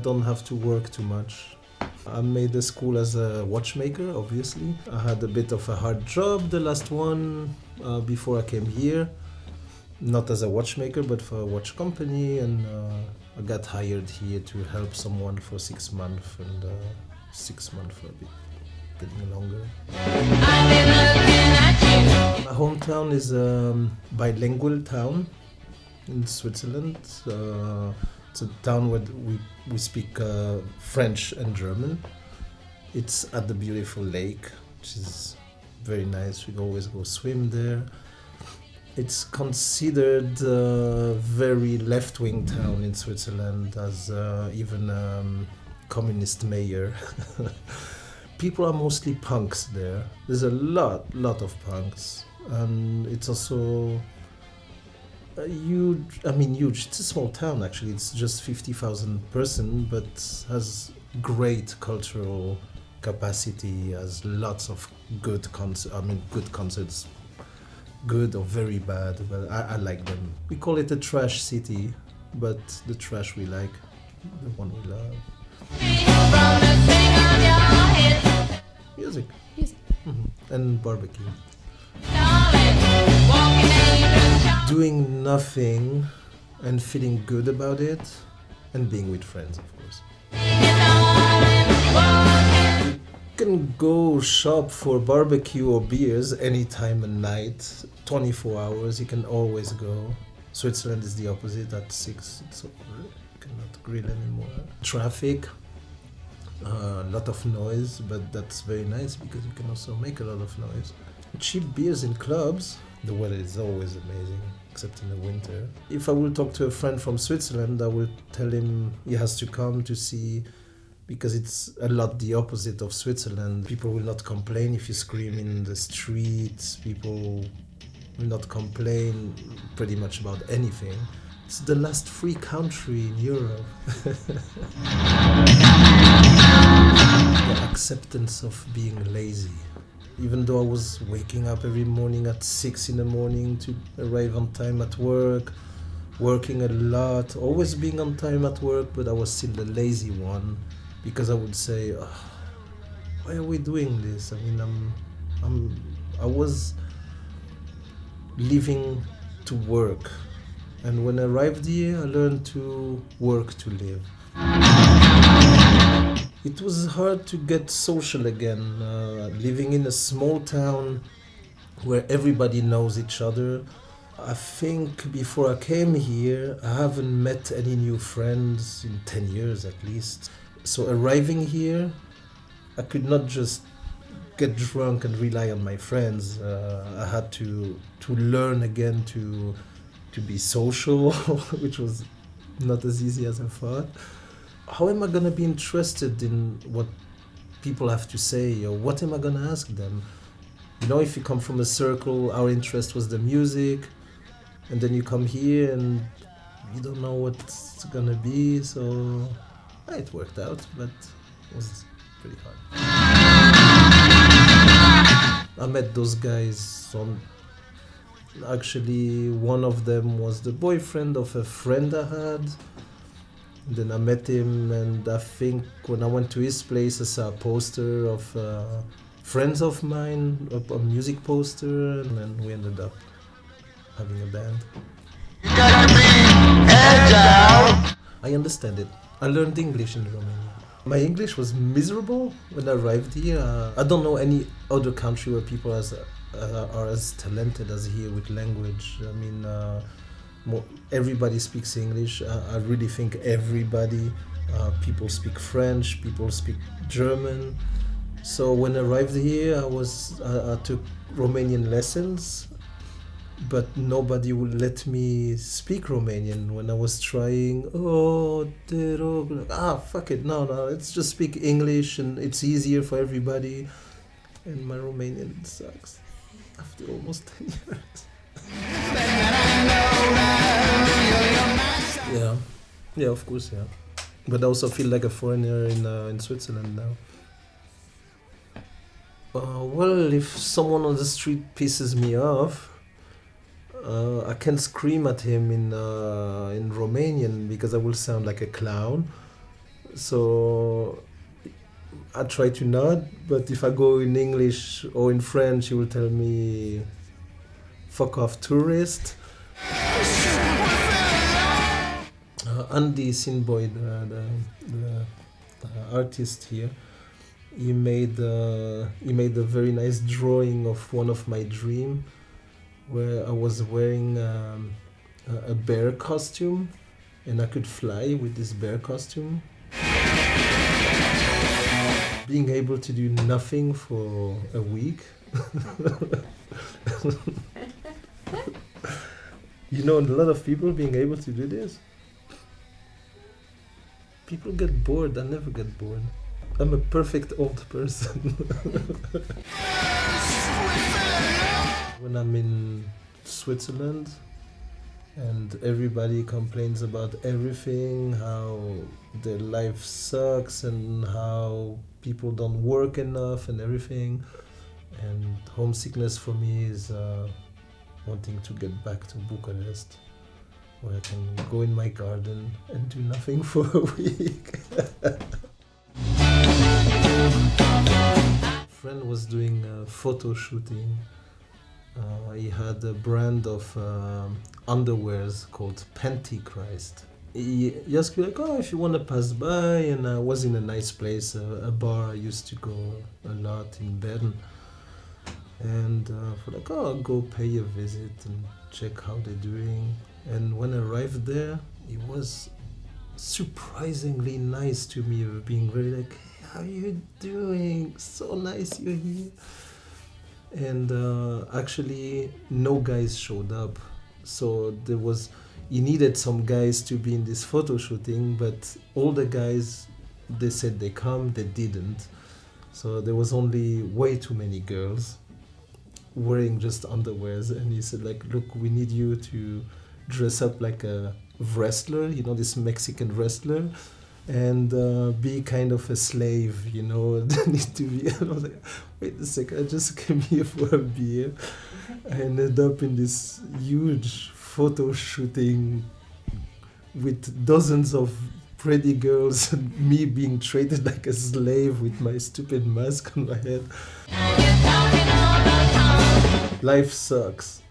don't have to work too much. I made the school as a watchmaker, obviously. I had a bit of a hard job, the last one, before I came here. Not as a watchmaker, but for a watch company, and I got hired here to help someone for 6 months, and 6 months for a bit getting longer. My hometown is a bilingual town in Switzerland. It's a town where we speak French and German. It's at the beautiful lake, which is very nice. We always go swim there. It's considered a very left-wing town in Switzerland, as even communist mayor. People are mostly punks there. There's a lot of punks, and it's also huge. It's a small town actually. It's just 50,000 person, but has great cultural capacity. Has lots of good concerts. Good or very bad, but I like them. We call it a trash city, but the trash we like, the one we love. Music. And barbecue. Doing nothing and feeling good about it, and being with friends, of course. You can go shop for barbecue or beers any time of night, 24 hours, you can always go. Switzerland is the opposite. At 6 it's over, you cannot grill anymore. Traffic, a lot of noise, but that's very nice because you can also make a lot of noise. Cheap beers in clubs. The weather is always amazing, except in the winter. If I will talk to a friend from Switzerland, I will tell him he has to come to see, because it's a lot the opposite of Switzerland. People will not complain if you scream in the streets. People will not complain pretty much about anything. It's the last free country in Europe. The acceptance of being lazy. Even though I was waking up every morning at 6 in the morning to arrive on time at work, working a lot, always being on time at work, but I was still the lazy one. Because I would say, why are we doing this? I was living to work, and when I arrived here, I learned to work to live. It was hard to get social again, living in a small town where everybody knows each other. I think before I came here, I haven't met any new friends in 10 years at least. So arriving here, I could not just get drunk and rely on my friends. I had to learn again to be social, which was not as easy as I thought. How am I gonna be interested in what people have to say, or what am I gonna ask them? You know, if you come from a circle, our interest was the music, and then you come here and you don't know what it's gonna be, so it worked out, but it was pretty hard. I met those guys actually one of them was the boyfriend of a friend I had. Then I met him, and I think when I went to his place I saw a poster of friends of mine, a music poster, and then we ended up having a band. I understand it. I learned English in Romania. My English was miserable when I arrived here. I don't know any other country where people are as talented as here with language. I mean, everybody speaks English. I really think everybody. People speak French, people speak German. So when I arrived here, I took Romanian lessons. But nobody would let me speak Romanian when I was trying. Te rog. Fuck it, no, let's just speak English and it's easier for everybody. And my Romanian sucks after almost 10 years. Yeah, of course, yeah. But I also feel like a foreigner in Switzerland now. Well, if someone on the street pisses me off, I can scream at him in Romanian because I will sound like a clown. So I try to nod, but if I go in English or in French, he will tell me, fuck off, tourist. Andy Sinboy, the artist here, he made a very nice drawing of one of my dream, where I was wearing a bear costume, and I could fly with this bear costume. Being able to do nothing for a week. You know, a lot of people being able to do this. People get bored. I never get bored. I'm a perfect old person. When I'm in Switzerland and everybody complains about everything, how their life sucks and how people don't work enough and everything, and homesickness for me is wanting to get back to Bucharest, where I can go in my garden and do nothing for a week. A friend was doing photo shooting. He had a brand of underwears called Pantychrist. He asked me like, oh, if you want to pass by, and I was in a nice place, a bar I used to go a lot in Bern. And for like, oh, I'll go pay a visit and check how they're doing. And when I arrived there, he was surprisingly nice to me, being very like, hey, how you doing? So nice you're here. And actually, no guys showed up. So he needed some guys to be in this photo shooting, but all the guys, they said they come, they didn't. So there was only way too many girls wearing just underwears, and he said like, look, we need you to dress up like a wrestler, you know, this Mexican wrestler, and be kind of a slave, you know. Need to be. And I was like, wait a second, I just came here for a beer. I ended up in this huge photo shooting with dozens of pretty girls and me being treated like a slave with my stupid mask on my head. Life sucks.